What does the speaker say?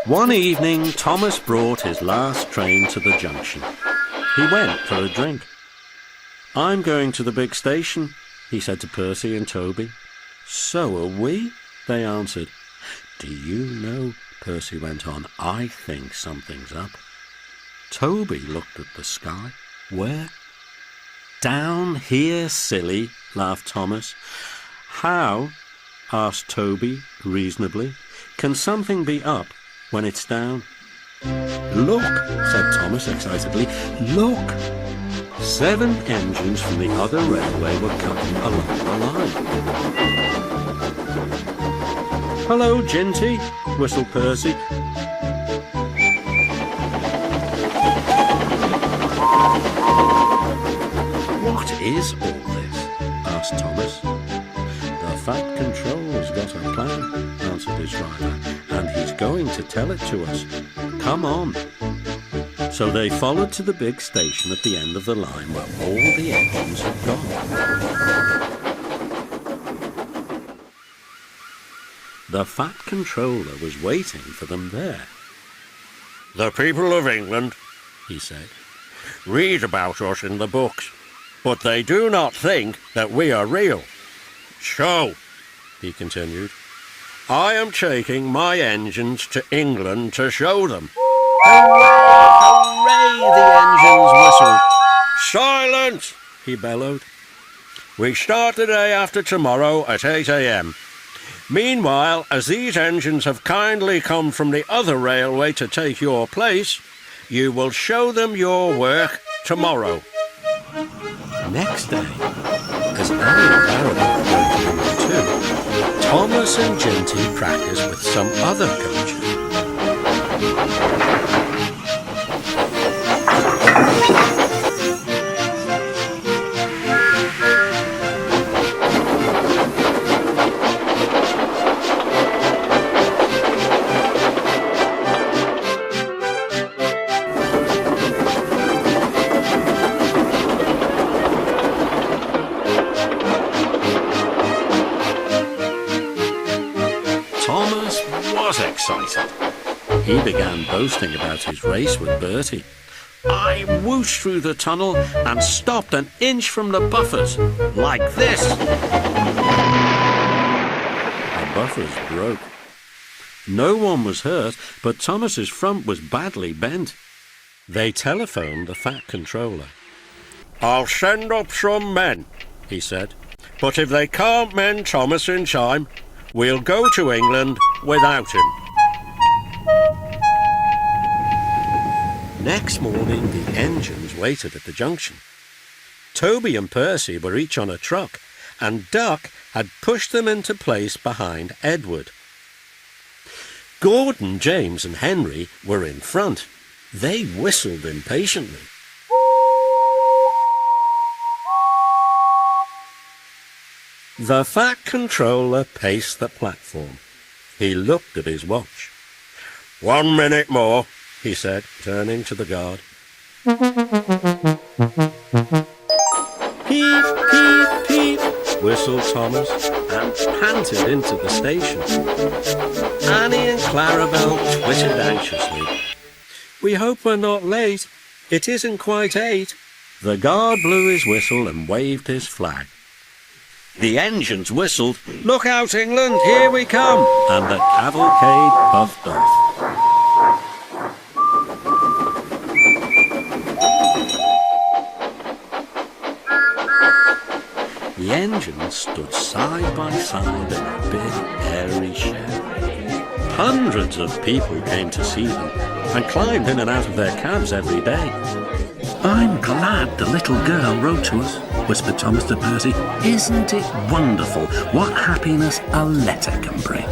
One evening, Thomas brought his last train to the junction. He went for a drink. "I'm going to the big station," he said to Percy and Toby. "So are we," they answered. "Do you know," Percy went on, "I think something's up." Toby looked at the sky. "Where?" "Down here, silly," laughed Thomas. "How," asked Toby reasonably, "can something be up when it's down?" "Look," said Thomas excitedly. "Look!" 7 engines from the other railway were coming along the line. "Hello, Ginty," whistled Percy. "What is all this?" asked Thomas. "The Fat Controller's got a plan," answered his driver, "and he's going to tell it to us. Come on." So they followed to the big station at the end of the line where all the engines had gone. The Fat Controller was waiting for them there. "The people of England," he said, "read about us in the books, but they do not think that we are real. So," he continued, "I am taking my engines to England to show them." "Hooray! Hooray!" the engines whistled. "Silence!" he bellowed. "We start the day after tomorrow at 8 a.m. Meanwhile, as these engines have kindly come from the other railway to take your place, you will show them your work tomorrow." Next day, as Annie and Clara were going too, Thomas and Ginty practiced with some other coaches. Thomas was excited. He began boasting about his race with Bertie. "I whooshed through the tunnel and stopped an inch from the buffers, like this." The buffers broke. No one was hurt, but Thomas's front was badly bent. They telephoned the Fat Controller. "I'll send up some men," he said, "but if they can't mend Thomas in time, we'll go to England without him." Next morning, the engines waited at the junction. Toby and Percy were each on a truck, and Duck had pushed them into place behind Edward. Gordon, James and Henry were in front. They whistled impatiently. The Fat Controller paced the platform. He looked at his watch. "1 minute more," he said, turning to the guard. "Peep, peep, peep," whistled Thomas, and panted into the station. Annie and Clarabelle twittered anxiously. "We hope we're not late. It isn't quite 8. The guard blew his whistle and waved his flag. The engines whistled, "Look out, England, here we come!" and the cavalcade puffed off. The engines stood side by side in a big, airy shed. Hundreds of people came to see them and climbed in and out of their cabs every day. "I'm glad the little girl wrote to us," whispered Thomas to Percy. "Isn't it wonderful what happiness a letter can bring?"